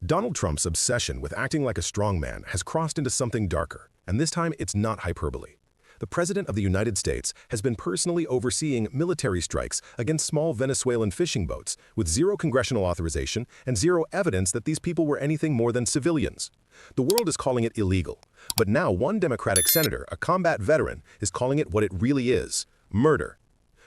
Donald Trump's obsession with acting like a strongman has crossed into something darker, and this time it's not hyperbole. The President of the United States has been personally overseeing military strikes against small Venezuelan fishing boats with zero congressional authorization and zero evidence that these people were anything more than civilians. The world is calling it illegal, but now one Democratic senator, a combat veteran, is calling it what it really is: murder.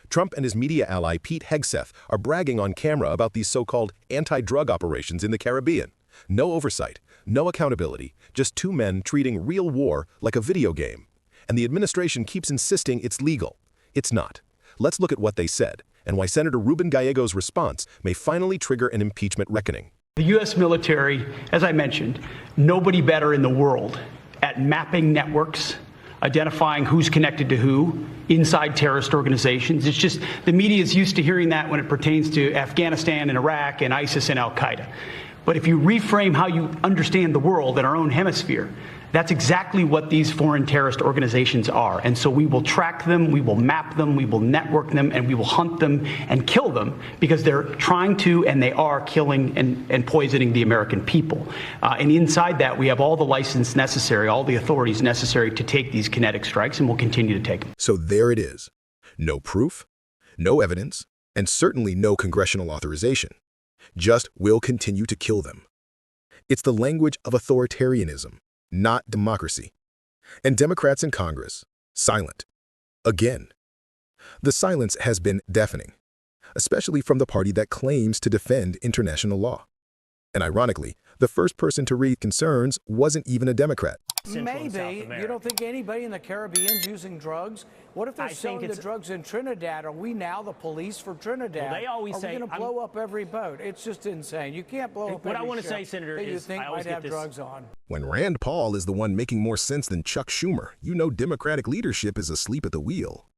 Trump and his media ally Pete Hegseth are bragging on camera about these so-called anti-drug operations in the Caribbean. No oversight, no accountability, just two men treating real war like a video game. And the administration keeps insisting it's legal. It's not. Let's look at what they said, and why Senator Ruben Gallo's response may finally trigger an impeachment reckoning. The U.S. military, as I mentioned, nobody better in the world at mapping networks, identifying who's connected to who inside terrorist organizations. It's just the media is used to hearing that when it pertains to Afghanistan and Iraq and ISIS and al-Qaeda. But if you reframe how you understand the world in our own hemisphere, that's exactly what these foreign terrorist organizations are. And so we will track them, we will map them, we will network them, and we will hunt them and kill them because they're trying to and they are killing and poisoning the American people. And inside that, we have all the license necessary, all the authorities necessary to take these kinetic strikes, and we'll continue to take them. So there it is. No proof, no evidence, and certainly no congressional authorization. Just we'll continue to kill them. It's the language of authoritarianism, not democracy. And Democrats in Congress, silent. Again. The silence has been deafening, especially from the party that claims to defend international law. And ironically, the first person to raise concerns wasn't even a Democrat. Maybe. You don't think anybody in the Caribbean's using drugs? What if they're selling the drugs in Trinidad? Are we now the police for Trinidad? Well, they always say, are we going to blow up every boat? It's just insane. You can't blow up what every I want to ship say, Senator, that you is think I always might get have this. drugs on. When Rand Paul is the one making more sense than Chuck Schumer, you know Democratic leadership is asleep at the wheel.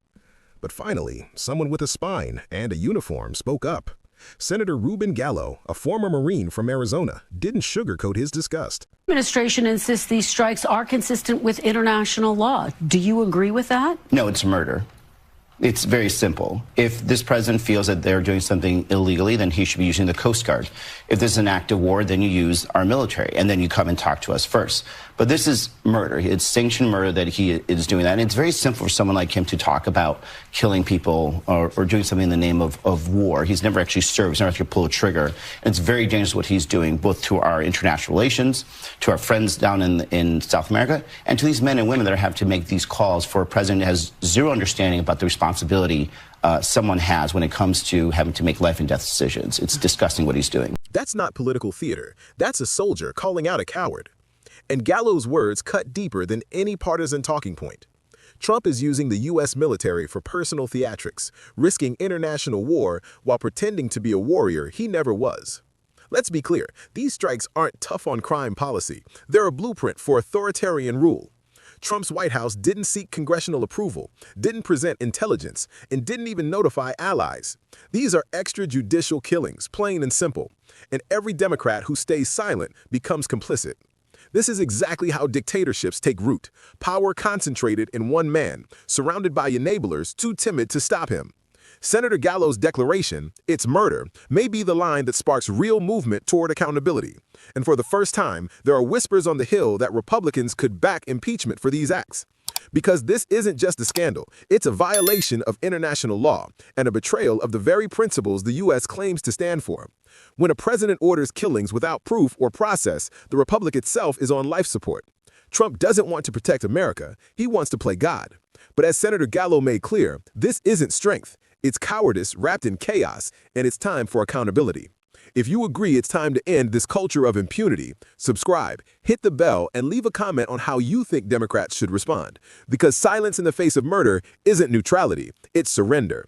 But finally, someone with a spine and a uniform spoke up. Senator Ruben Gallo, a former Marine from Arizona, didn't sugarcoat his disgust. The administration insists these strikes are consistent with international law. Do you agree with that? No, it's murder. It's very simple. If this president feels that they're doing something illegally, then he should be using the Coast Guard. If this is an act of war, then you use our military, and then you come and talk to us first. But this is murder. It's sanctioned murder that he is doing that. And it's very simple for someone like him to talk about killing people or doing something in the name of war. He's never actually served. He's never actually pulled a trigger. And it's very dangerous what he's doing, both to our international relations, to our friends down in South America, and to these men and women that have to make these calls for a president who has zero understanding about the responsibility someone has when it comes to having to make life and death decisions. It's disgusting what he's doing. That's not political theater. That's a soldier calling out a coward. And Gallo's words cut deeper than any partisan talking point. Trump is using the U.S. military for personal theatrics, risking international war while pretending to be a warrior he never was. Let's be clear, these strikes aren't tough-on-crime policy. They're a blueprint for authoritarian rule. Trump's White House didn't seek congressional approval, didn't present intelligence, and didn't even notify allies. These are extrajudicial killings, plain and simple. And every Democrat who stays silent becomes complicit. This is exactly how dictatorships take root, power concentrated in one man, surrounded by enablers too timid to stop him. Senator Gallo's declaration, "It's murder," may be the line that sparks real movement toward accountability. And for the first time, there are whispers on the Hill that Republicans could back impeachment for these acts. Because this isn't just a scandal, it's a violation of international law and a betrayal of the very principles the U.S. claims to stand for. When a president orders killings without proof or process, the republic itself is on life support. Trump doesn't want to protect America, he wants to play God. But as Senator Gallo made clear, this isn't strength. It's cowardice wrapped in chaos, and it's time for accountability. If you agree it's time to end this culture of impunity, subscribe, hit the bell, and leave a comment on how you think Democrats should respond. Because silence in the face of murder isn't neutrality, it's surrender.